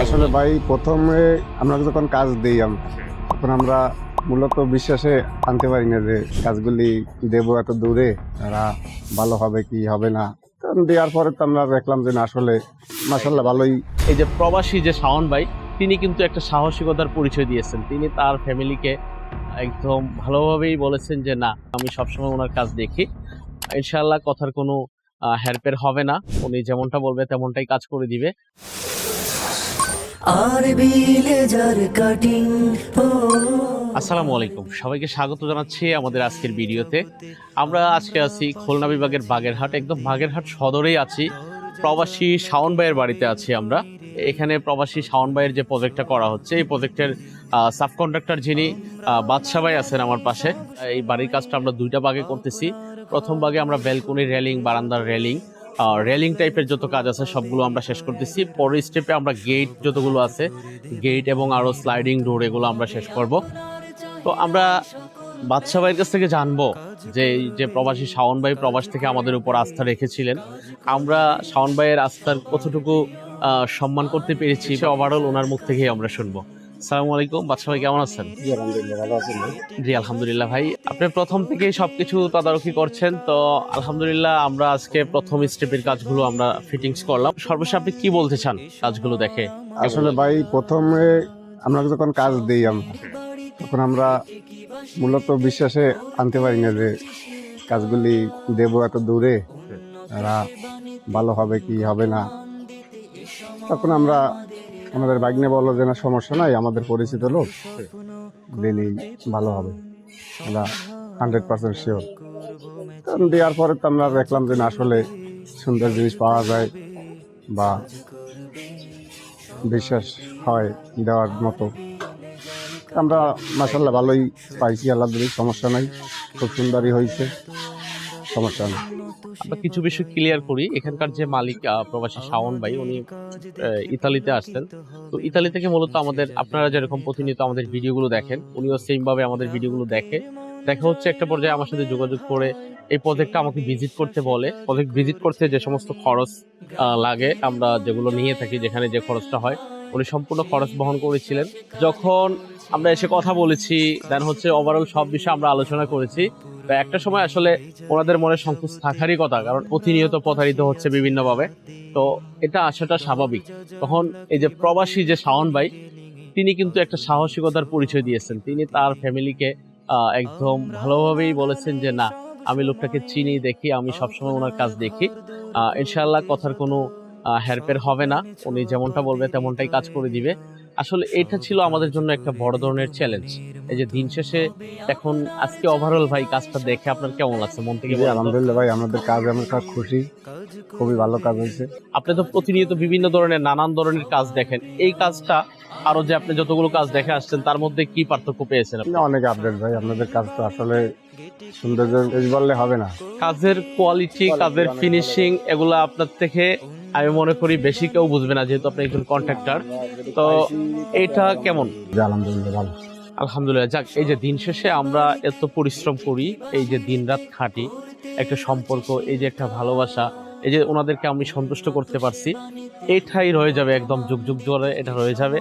আসলে ভাই প্রথমে আমরা যখন কাজ দিই তখন আমরা মূলত বিশ্বাসে আনতে পারি না যে কাজগুলি দেবো এত দূরে তারা ভালো হবে কি হবে না। কারণ দেওয়ার পরে তো আমরা দেখলাম যে না আসলে মাশাআল্লাহ ভালোই। এই যে প্রবাসী যে শাওন ভাই, তিনি কিন্তু একটা সাহসিকতার পরিচয় দিয়েছেন। তিনি তার ফ্যামিলিকে একদম ভালোভাবেই বলেছেন যে না, আমি সবসময় ওনার কাজ দেখি, ইনশাআল্লাহ কথার কোনো হেরফের হবে না, উনি যেমনটা বলবে তেমনটাই কাজ করে দিবে। আসসালামু আলাইকুম, সবাইকে স্বাগত জানাচ্ছি আমাদের আজকের ভিডিওতে। আমরা আজকে আছি খুলনা বিভাগের বাগেরহাট, একদম বাগেরহাট সদরেই আছি। প্রবাসী শাওন ভাইয়ের বাড়িতে আছি আমরা। এখানে প্রবাসী শাওন ভাইয়ের যে প্রজেক্টটা করা হচ্ছে, এই প্রজেক্টের সাব কন্ট্রাক্টর যিনি বাদশা ভাই আছেন আমার পাশে। এই বাড়ির কাজটা আমরা দুইটা ভাগে করতেছি। প্রথম ভাগে আমরা ব্যালকনি রেলিং, বারান্দার রেলিং, রেলিং টাইপের যত কাজ আছে সবগুলো আমরা শেষ করতেছি। পরের স্টেপে আমরা গেট যতগুলো আছে, গেট এবং আরো স্লাইডিং ডোর, এগুলো আমরা শেষ করব। তো আমরা বাদশা ভাইয়ের কাছ থেকে জানবো যে এই যে প্রবাসী শাওন ভাই প্রবাস থেকে আমাদের উপর আস্থা রেখেছিলেন, আমরা শাওন ভাইয়ের আস্থার কতটুকু সম্মান করতে পেরেছি, ওভারঅল ওনার মুখ থেকেই আমরা শুনবো। আসসালামু আলাইকুম, বাদশা ভাই কেমন আছেন? আলহামদুলিল্লাহ ভালো আছেন ভাই। জি আলহামদুলিল্লাহ ভাই, আপনি প্রথম থেকেই সবকিছু তদারকি করছেন, তো আলহামদুলিল্লাহ। আমরা আজকে প্রথম স্টেপের কাজগুলো আমরা ফিটিংস করলাম। সর্বশেষ আপনি কি বলতে চান কাজগুলো দেখে? আসলে ভাই প্রথমে আমরা যখন কাজ দিই তখন আমরা মূলত বিশ্বাসে আনতে পারি না যে কাজগুলি দেবো এত দূরে তারা ভালো হবে কি হবে না। তখন আমরা আমাদের বাইকনে বললো যে না সমস্যা নাই, আমাদের পরিচিত লোক দিলেই ভালো হবে, আমরা 100% শিওর। কারণ দেওয়ার পরে তো আমরা দেখলাম যে না আসলে সুন্দর জিনিস পাওয়া যায় বা বিশ্বাস হয় দেওয়ার মতো। আমরা মাশাআল্লাহ ভালোই পাইছি, আলহামদুলিল্লাহ সমস্যা নাই, খুব সুন্দরই হয়েছে, সমস্যা নেই। আমরা কিছু বিষয় ক্লিয়ার করি। এখানকার যে মালিক প্রবাসী শাওন ভাই, উনি ইতালিতে আসছেন। তো ইতালি থেকে মূলত আমাদের, আপনারা যেরকম প্রতিনিয়ত আমাদের ভিডিওগুলো দেখেন, উনিও সেম ভাবে আমাদের ভিডিওগুলো দেখা হচ্ছে। একটা পর্যায়ে আমার সাথে যোগাযোগ করে এই প্রজেক্টটা আমাকে ভিজিট করতে বলে। প্রজেক্ট ভিজিট করতে যে সমস্ত খরচ লাগে, আমরা যেগুলো নিয়ে থাকি, যেখানে যে খরচটা হয়, উনি সম্পূর্ণ খরচ বহন করেছিলেন। যখন আমরা এসে কথা বলেছি, দেন হচ্ছে ওভারঅল সব বিষয়ে আমরা আলোচনা করেছি। তো একটা সময় আসলে ওনাদের মনে সংকোচ থাকারই কথা, কারণ প্রতিনিয়ত প্রতারিত হচ্ছে বিভিন্নভাবে। তো এটা আসাটা স্বাভাবিক। তখন এই যে প্রবাসী যে শাওন ভাই, তিনি কিন্তু একটা সাহসিকতার পরিচয় দিয়েছেন। তিনি তার ফ্যামিলিকে একদম ভালোভাবেই বলেছেন যে না, আমি লোকটাকে চিনি, দেখি, আমি সবসময় ওনার কাজ দেখি, ইনশাআল্লাহ কথার কোনো হেরফের হবে না, উনি যেমনটা বলবে তেমনটাই কাজ করে দিবে। আসলে এটা ছিল আমাদের জন্য একটা বড় ধরনের চ্যালেঞ্জ। এই যে দিন শেষে এখন আজকে ওভারঅল ভাই কাজটা দেখে আপনার কেমন লাগছে মন থেকে? আলহামদুলিল্লাহ ভাই, আমাদের কাজ আমরা খুশি, খুবই ভালো কাজ হয়েছে। আপনি তো প্রতিনিয়ত বিভিন্ন ধরনের নানান ধরনের কাজ দেখেন, এই কাজটা আরো যে আপনি যতগুলো কাজ দেখে আসছেন তার মধ্যে কি পার্থক্য পেয়েছেন আপনি? অনেক আপডেট ভাই, আপনাদের কাজ তো আসলে সৌন্দর্য বললে হবে না। কাজের কোয়ালিটি, কাজের ফিনিশিং, এগুলো আপনার থেকে আমি মনে করি বেশি কেউ বুঝবে না, যেহেতু আপনি একজন কন্ট্রাক্টর। তো এটা কেমন? আলহামদুলিল্লাহ ভালো। আলহামদুলিল্লাহ। যাক, এই যে দিন শেষে আমরা এত পরিশ্রম করি, এই যে দিনরাত খাটি, একটা সম্পর্ক, এই যে একটা ভালোবাসা, এই যে ওনাদেরকে আমি সন্তুষ্ট করতে পারছি, এটাই রয়ে যাবে একদম যুগ যুগ ধরে, এটা রয়ে যাবে।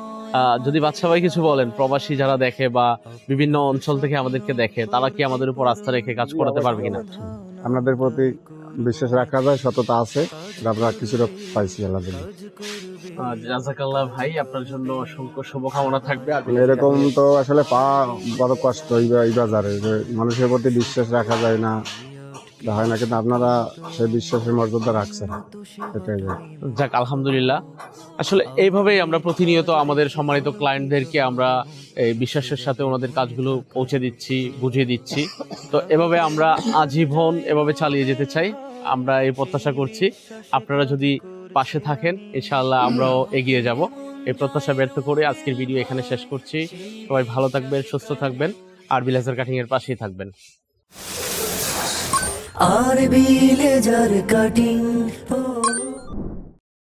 যদি বাদশা ভাই কিছু বলেন, প্রবাসী যারা দেখে বা বিভিন্ন অঞ্চল থেকে আমাদেরকে দেখে, তারা কি আমাদের উপর আস্থা রেখে কাজ করাতে পারবে কিনা? আপনাদের প্রতি বিশ্বাস রাখা যায়, সততা আছে, আমরা কিছুটা পাইছি আলহামদুলিল্লাহ। জাযাকাল্লাহ ভাই, আপনার জন্য অসংখ্য শুভকামনা থাকবে। এরকম তো আসলে পাওয়া বড় কষ্ট এই বাজারে, যে মানুষের প্রতি বিশ্বাস রাখা যায় না, হয় না, কিন্তু আপনারা সেই বিশ্বাসের মর্যাদা রাখছেন, এটাই। যাক আলহামদুলিল্লাহ। আসলে এইভাবেই আমরা প্রতিনিয়ত আমাদের সম্মানিত ক্লায়েন্টদেরকে আমরা এই বিশ্বাসের সাথে ওনাদের কাজগুলো পৌঁছে দিচ্ছি, বুঝিয়ে দিচ্ছি। তো এভাবে আমরা আজীবন এভাবে চালিয়ে যেতে চাই, আমরা এই প্রত্যাশা করছি। আপনারা যদি পাশে থাকেন, ইনশাআল্লাহ আমরাও এগিয়ে যাব। এই প্রত্যাশা ব্যর্থ করে আজকের ভিডিও এখানে শেষ করছি। সবাই ভালো থাকবেন, সুস্থ থাকবেন, আর লেজার কাটিং এর পাশেই থাকবেন। আর লেজার কাটিং।